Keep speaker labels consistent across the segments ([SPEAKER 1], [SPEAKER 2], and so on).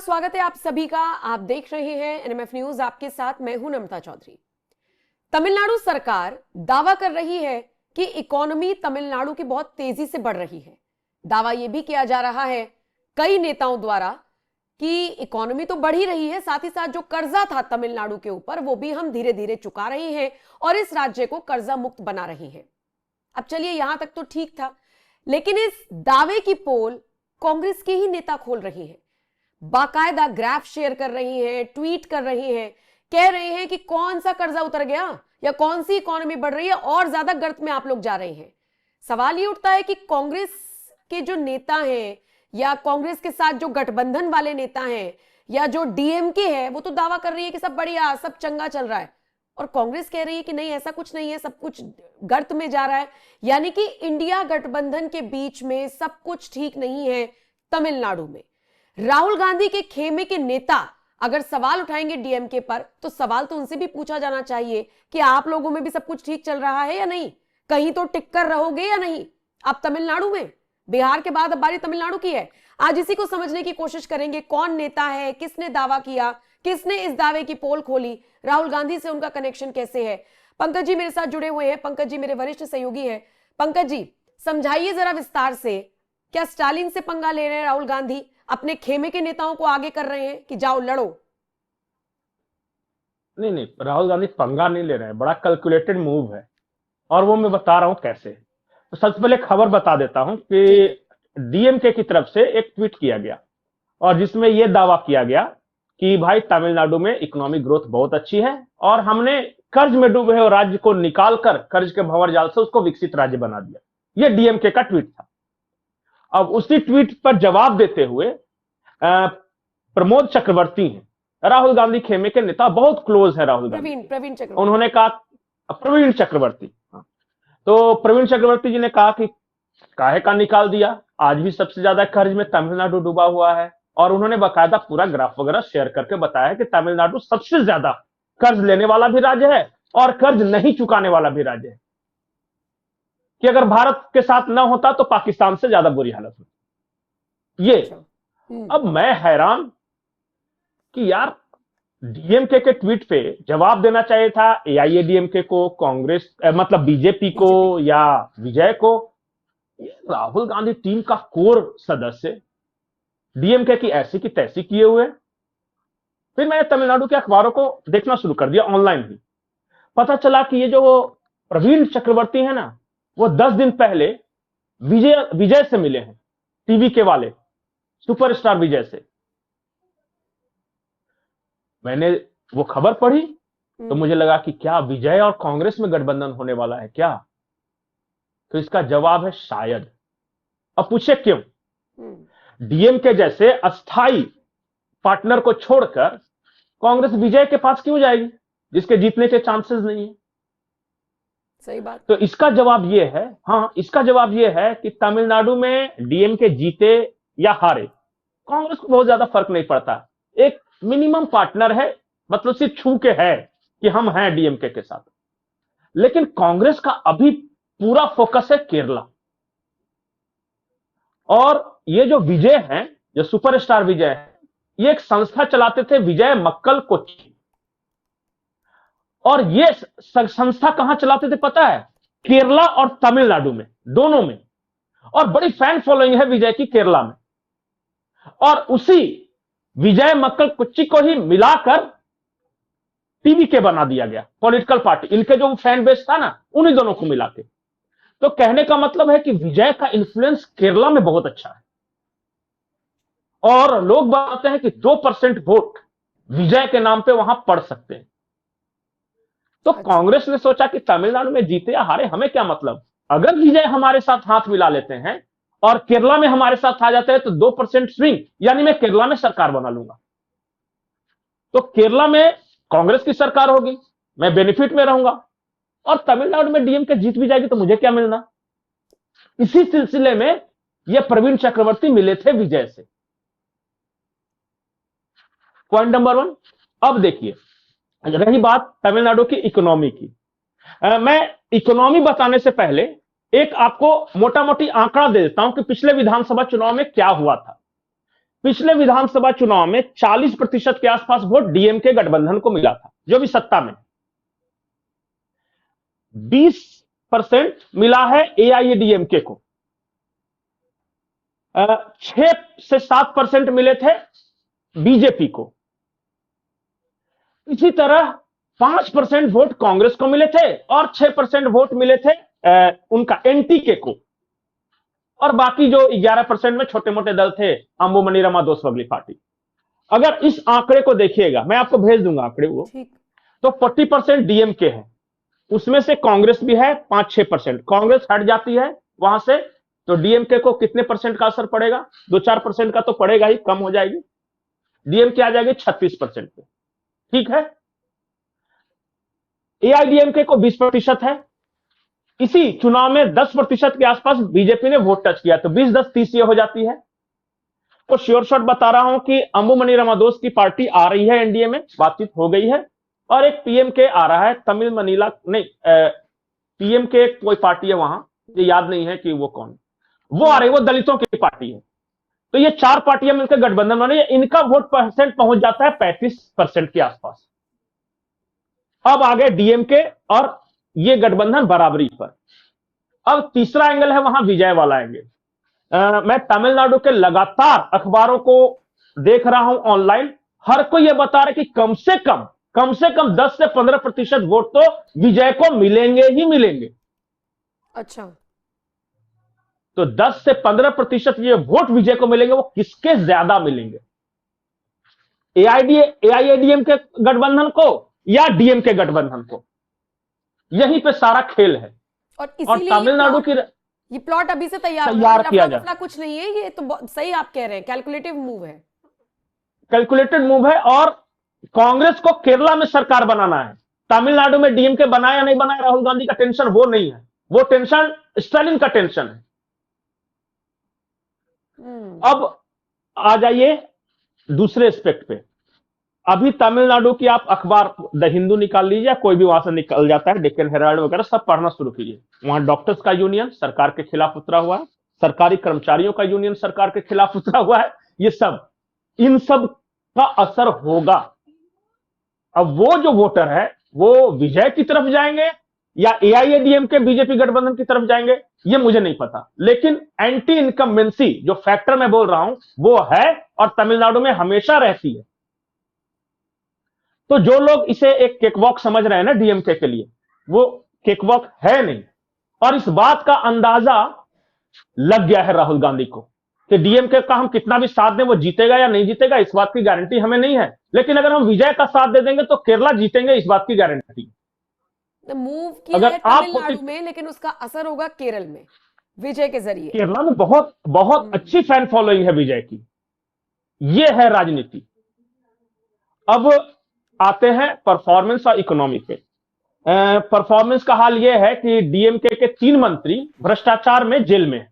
[SPEAKER 1] स्वागत है आप सभी का। आप देख रहे हैं एनएमएफ न्यूज, आपके साथ मैं हूं नम्रता चौधरी। तमिलनाडु सरकार दावा कर रही है कि इकोनॉमी तमिलनाडु की बहुत तेजी से बढ़ रही है। दावा यह भी किया जा रहा है कई नेताओं द्वारा कि इकोनॉमी तो बढ़ ही रही है, साथ ही साथ जो कर्जा था तमिलनाडु के ऊपर वो भी हम धीरे धीरे चुका रहे हैं और इस राज्य को कर्जा मुक्त बना रहे हैं। अब चलिए, यहां तक तो ठीक था, लेकिन इस दावे की पोल कांग्रेस के ही नेता खोल रही है। बाकायदा ग्राफ शेयर कर रही हैं, ट्वीट कर रही हैं, कह रहे हैं कि कौन सा कर्जा उतर गया या कौन सी इकोनॉमी बढ़ रही है और ज्यादा गर्त में आप लोग जा रहे हैं। सवाल ये उठता है कि कांग्रेस के जो नेता हैं या कांग्रेस के साथ जो गठबंधन वाले नेता हैं या जो डीएमके है, वो तो दावा कर रही है कि सब बढ़िया, सब चंगा चल रहा है, और कांग्रेस कह रही है कि नहीं, ऐसा कुछ नहीं है, सब कुछ गर्त में जा रहा है। यानी कि इंडिया गठबंधन के बीच में सब कुछ ठीक नहीं है तमिलनाडु में। राहुल गांधी के खेमे के नेता अगर सवाल उठाएंगे डीएमके पर, तो सवाल तो उनसे भी पूछा जाना चाहिए कि आप लोगों में भी सब कुछ ठीक चल रहा है या नहीं, कहीं तो टिक कर रहोगे या नहीं। आप तमिलनाडु में, बिहार के बाद अब बारी तमिलनाडु की है। आज इसी को समझने की कोशिश करेंगे, कौन नेता है, किसने दावा किया, किसने इस दावे की पोल खोली, राहुल गांधी से उनका कनेक्शन कैसे है। पंकज जी मेरे साथ जुड़े हुए हैं। पंकज जी मेरे वरिष्ठ सहयोगी हैं। पंकज जी, समझाइए जरा विस्तार से, क्या स्टालिन से पंगा ले रहे हैं राहुल गांधी, अपने खेमे के नेताओं को आगे कर रहे हैं कि जाओ लड़ो?
[SPEAKER 2] नहीं नहीं, राहुल गांधी पंगा नहीं ले रहे हैं, बड़ा कैलकुलेटेड मूव है और वो मैं बता रहा हूं कैसे। तो सबसे पहले खबर बता देता हूं कि डीएमके की तरफ से एक ट्वीट किया गया और जिसमें यह दावा किया गया कि भाई तमिलनाडु में इकोनॉमिक ग्रोथ बहुत अच्छी है और हमने कर्ज में डूबे हुए राज्य को निकालकर कर्ज के भंवर जाल से उसको विकसित राज्य बना दिया। यह डीएमके का ट्वीट था। अब उसी ट्वीट पर जवाब देते हुए प्रमोद चक्रवर्ती हैं, राहुल गांधी खेमे के नेता, बहुत क्लोज है राहुल गांधी।
[SPEAKER 1] प्रवीण चक्रवर्ती।
[SPEAKER 2] उन्होंने कहा, प्रवीण चक्रवर्ती, तो प्रवीण चक्रवर्ती जी ने कहा कि काहे का निकाल दिया, आज भी सबसे ज्यादा कर्ज में तमिलनाडु डूबा हुआ है। और उन्होंने बाकायदा पूरा ग्राफ वगैरह शेयर करके बताया कि तमिलनाडु सबसे ज्यादा कर्ज लेने वाला भी राज्य है और कर्ज नहीं चुकाने वाला भी राज्य है, कि अगर भारत के साथ ना होता तो पाकिस्तान से ज्यादा बुरी हालत होती। ये अब मैं हैरान कि यार डीएमके के ट्वीट पे जवाब देना चाहिए था एआईएडीएमके को, कांग्रेस मतलब बीजेपी को या विजय को। ये राहुल गांधी टीम का कोर सदस्य डीएमके की ऐसी की तैसी किए हुए। फिर मैंने तमिलनाडु के अखबारों को देखना शुरू कर दिया, ऑनलाइन भी। पता चला कि ये जो प्रवीण चक्रवर्ती है ना, वो 10 दिन पहले विजय से मिले हैं, टीवी के वाले सुपरस्टार विजय से। मैंने वो खबर पढ़ी तो मुझे लगा कि क्या विजय और कांग्रेस में गठबंधन होने वाला है क्या? तो इसका जवाब है शायद। अब पूछे क्यों? डीएमके जैसे अस्थाई पार्टनर को छोड़कर कांग्रेस विजय के पास क्यों जाएगी, जिसके जीतने के चांसेस नहीं है?
[SPEAKER 1] सही बात।
[SPEAKER 2] तो इसका जवाब यह है, हाँ, इसका जवाब यह है कि तमिलनाडु में डीएमके जीते या हारे, कांग्रेस को बहुत ज्यादा फर्क नहीं पड़ता। एक मिनिमम पार्टनर है, मतलब सिर्फ छू के है कि हम हैं डीएमके के साथ। लेकिन कांग्रेस का अभी पूरा फोकस है केरला। और ये जो विजय हैं, जो सुपरस्टार विजय है, ये एक संस्था चलाते थे, विजय मक्कल कोच्चि। और ये संस्था कहां चलाते थे पता है? केरला और तमिलनाडु में, दोनों में। और बड़ी फैन फॉलोइंग है विजय की केरला में। और उसी विजय मक्कल कोच्चि को ही मिलाकर टीवीके बना दिया गया, पॉलिटिकल पार्टी। इनके जो फैन बेस था ना, उन्हीं दोनों को मिला के। तो कहने का मतलब है कि विजय का इन्फ्लुएंस केरला में बहुत अच्छा है और लोग बताते हैं कि 2% वोट विजय के नाम पे वहां पड़ सकते हैं। तो कांग्रेस ने सोचा कि तमिलनाडु में जीते या हारे हमें क्या मतलब, अगर विजय हमारे साथ हाथ मिला लेते हैं और केरला में हमारे साथ आ जाते हैं तो 2% स्विंग, यानी मैं केरला में सरकार बना लूंगा। तो केरला में कांग्रेस की सरकार होगी, मैं बेनिफिट में रहूंगा, और तमिलनाडु में डीएमके जीत भी जाएगी तो मुझे क्या मिलना। इसी सिलसिले में यह प्रवीण चक्रवर्ती मिले थे विजय से। Point number 1। अब देखिए, रही बात तमिलनाडु की इकोनॉमी की। मैं इकोनॉमी बताने से पहले एक आपको मोटा मोटी आंकड़ा दे देता हूं कि पिछले विधानसभा चुनाव में क्या हुआ था। पिछले विधानसभा चुनाव में 40% के आसपास वोट डीएमके गठबंधन को मिला था, जो भी सत्ता में। 20% मिला है एआईएडीएमके को। 6 से 7% मिले थे बीजेपी को। इसी तरह 5% वोट कांग्रेस को मिले थे और 6% वोट मिले थे उनका एनटीके को। और बाकी जो 11% में छोटे मोटे दल थे, अंबु मनी रमादोस अगली पार्टी। अगर इस आंकड़े को देखिएगा, मैं आपको भेज दूंगा आंकड़े वो, तो 40% डीएमके है, उसमें से कांग्रेस भी है 5-6%। कांग्रेस हट जाती है वहां से तो डीएमके को कितने परसेंट का असर पड़ेगा? 2-4% का तो पड़ेगा ही, कम हो जाएगी। डीएमके आ जाएगी 36% पे। ठीक है, एआईडीएमके को 20% है। इसी चुनाव में 10% के आसपास बीजेपी ने वोट टच किया, तो 20-10-30 ये हो जाती है। तो श्योर शॉट बता रहा हूं कि अंबु मनी रमादोस की पार्टी आ रही है एनडीए में, बातचीत हो गई है। और एक पीएमके आ रहा है, तमिल मनीला नहीं, पीएमके कोई पार्टी है वहां, ये याद नहीं है कि वो कौन, वो आ रही, वो दलितों की पार्टी है। तो ये 4 पार्टियां मिलकर गठबंधन बने, इनका वोट परसेंट पहुंच जाता है 35% के आसपास। अब आगे डीएमके और ये गठबंधन बराबरी पर। अब तीसरा एंगल है वहां विजय वाला एंगल। मैं तमिलनाडु के लगातार अखबारों को देख रहा हूं ऑनलाइन, हर कोई यह बता रहा है कि कम से कम 10 से 15% वोट तो विजय को मिलेंगे ही मिलेंगे।
[SPEAKER 1] अच्छा,
[SPEAKER 2] तो 10 से 15% ये वोट विजय को मिलेंगे, वो किसके ज्यादा मिलेंगे? एआईएडीएम के गठबंधन को या डीएम के गठबंधन को? यहीं पे सारा खेल है।
[SPEAKER 1] और
[SPEAKER 2] तमिलनाडु की
[SPEAKER 1] ये प्लॉट अभी से तैयार
[SPEAKER 2] किया जाए,
[SPEAKER 1] कुछ नहीं है, ये तो सही आप कह रहे हैं, कैलकुलेटिव मूव है।
[SPEAKER 2] कैलकुलेटेड मूव है। और कांग्रेस को केरला में सरकार बनाना है। तमिलनाडु में डीएमके बनाया या नहीं बनाया, राहुल गांधी का टेंशन वो नहीं है, वो टेंशन स्टालिन का टेंशन है। अब आ जाइए दूसरे एस्पेक्ट पे। अभी तमिलनाडु की आप अखबार द हिंदू निकाल लीजिए, कोई भी वहां से निकल जाता है, डेक्कन हेराल्ड वगैरह सब पढ़ना शुरू कीजिए। वहां डॉक्टर्स का यूनियन सरकार के खिलाफ उतरा हुआ है, सरकारी कर्मचारियों का यूनियन सरकार के खिलाफ उतरा हुआ है। ये सब, इन सब का असर होगा। अब वो जो वोटर है वो विजय की तरफ जाएंगे या एआईएडीएमके बीजेपी गठबंधन की तरफ जाएंगे, ये मुझे नहीं पता। लेकिन एंटी इनकम्बेंसी जो फैक्टर मैं बोल रहा हूं वो है, और तमिलनाडु में हमेशा रहती है। तो जो लोग इसे एक केकवॉक समझ रहे हैं ना डीएमके के लिए, वो केकवॉक है नहीं। और इस बात का अंदाजा लग गया है राहुल गांधी को कि डीएमके का हम कितना भी साथ दें, वो जीतेगा या नहीं जीतेगा इस बात की गारंटी हमें नहीं है, लेकिन अगर हम विजय का साथ दे देंगे तो केरला जीतेंगे, इस बात की गारंटी।
[SPEAKER 1] मूव किया है तमिलनाडु में, लेकिन उसका असर होगा केरल में विजय के जरिए।
[SPEAKER 2] केरला में बहुत अच्छी फैन फॉलोइंग है विजय की। यह है राजनीति। अब आते हैं परफॉर्मेंस और इकोनॉमी पे। परफॉर्मेंस का हाल यह है कि डीएमके के 3 मंत्री भ्रष्टाचार में जेल में।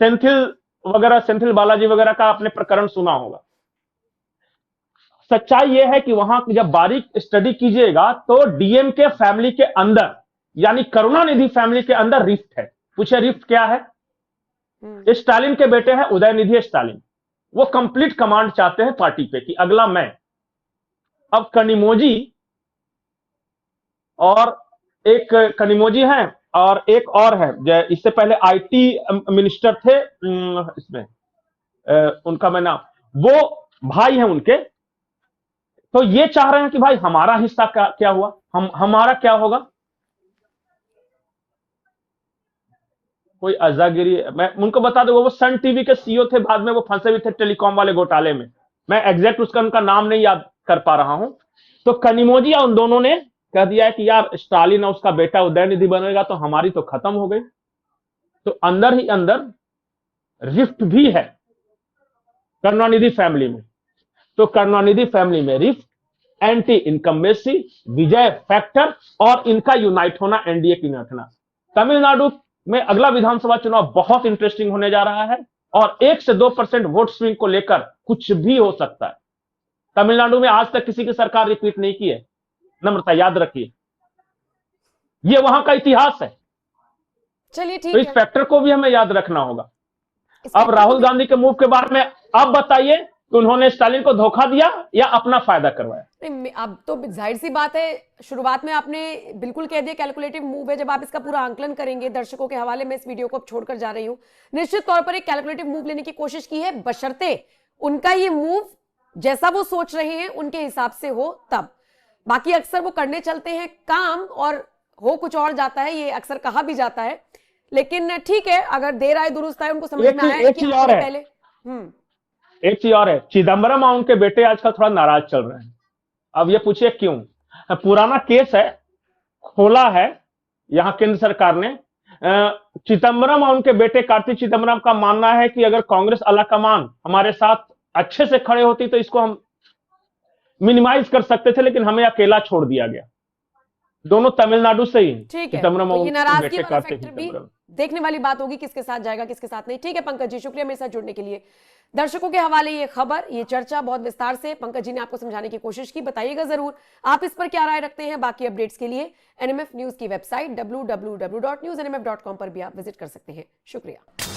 [SPEAKER 2] सेंथिल बालाजी वगैरह का आपने प्रकरण सुना होगा। सच्चाई यह है कि वहां जब बारीक स्टडी कीजिएगा तो डीएमके फैमिली के अंदर, यानी करुणानिधि फैमिली के अंदर रिफ्ट है। पूछे रिफ्ट क्या है? स्टालिन के बेटे हैं उदयनिधि स्टालिन, वो कंप्लीट कमांड चाहते हैं पार्टी पे कि अगला मैं। अब कनिमोजी हैं और एक और है, इससे पहले आईटी मिनिस्टर थे इसमें, उनका मैं नाम, वो भाई हैं उनके। तो ये चाह रहे हैं कि भाई हमारा हिस्सा क्या हुआ, हमारा क्या होगा। कोई अजागिरी, मैं उनको बता दूंगा, वो सन टीवी के सीईओ थे, बाद में वो फंसे भी थे टेलीकॉम वाले घोटाले में। मैं एग्जैक्ट उनका नाम नहीं याद कर पा रहा हूं। तो कनिमोजी और उन दोनों ने कह दिया है कि यार स्टालिन और उसका बेटा उदयनिधि बनेगा तो हमारी तो खत्म हो गई। तो अंदर ही अंदर रिफ्ट भी है करुणानिधि फैमिली में। तो करुणानिधि फैमिली में रिफ्ट, एंटी इनकम्बेंसी, विजय फैक्टर और इनका यूनाइट होना, एनडीए की यूनाइट होना। तमिलनाडु में अगला विधानसभा चुनाव बहुत इंटरेस्टिंग होने जा रहा है और 1 से 2% वोट स्विंग को लेकर कुछ भी हो सकता है। तमिलनाडु में आज तक किसी की सरकार रिपीट नहीं की है, नम्रता याद रखिए, ये वहां का इतिहास है।
[SPEAKER 1] चलिए ठीक
[SPEAKER 2] तो इस फैक्टर को भी हमें याद रखना होगा।
[SPEAKER 1] इसमें
[SPEAKER 2] अब राहुल गांधी के मूव के बारे में आप बताइए कि उन्होंने स्टालिन को धोखा दिया या अपना फायदा करवाया?
[SPEAKER 1] नहीं, अब तो जाहिर सी बात है, शुरुआत में आपने बिल्कुल कह दिया कैलकुलेटिव मूव है। जब आप इसका पूरा आंकलन करेंगे, दर्शकों के हवाले में इस वीडियो को अब छोड़कर जा रही हूं, निश्चित तौर पर एक कैलकुलेटिव मूव लेने की कोशिश की है, बशर्ते उनका ये मूव जैसा वो सोच रहे हैं उनके हिसाब से हो तब। बाकी अक्सर वो करने चलते हैं काम और हो कुछ और जाता है, ये अक्सर कहा भी जाता है। लेकिन ठीक है, अगर देर आए दुरुस्त आए, उनको समझ में आया कि
[SPEAKER 2] और है,
[SPEAKER 1] पहले
[SPEAKER 2] एक चीज और है, चिदम्बरम और उनके बेटे आजकल थोड़ा नाराज चल रहे हैं। अब ये पूछिए क्यों? पुराना केस है, खोला है यहां केंद्र सरकार ने। चिदम्बरम और उनके बेटे कार्ति चिदम्बरम का मानना है कि अगर कांग्रेस आलाकमान हमारे साथ अच्छे से खड़े होती तो इसको हम मिनिमाइज कर सकते थे, लेकिन हमें अकेला छोड़ दिया गया। दोनों तमिलनाडु से ही।
[SPEAKER 1] ठीक है,
[SPEAKER 2] चिदम्बरम
[SPEAKER 1] तो
[SPEAKER 2] और
[SPEAKER 1] ये नाराजगी
[SPEAKER 2] बेटे
[SPEAKER 1] वाला
[SPEAKER 2] कार्ति
[SPEAKER 1] फैक्टर भी
[SPEAKER 2] चिदम्बरम।
[SPEAKER 1] देखने वाली बात होगी, किसके साथ जाएगा किसके साथ नहीं। ठीक है पंकज जी, शुक्रिया मेरे साथ जुड़ने के लिए। दर्शकों के हवाले ये खबर, ये चर्चा बहुत विस्तार से पंकज जी ने आपको समझाने की कोशिश की। बताइएगा जरूर आप इस पर क्या राय रखते हैं। बाकी अपडेट्स के लिए एनएमएफ न्यूज की वेबसाइट www.newsnmf.com पर भी आप विजिट कर सकते हैं। शुक्रिया।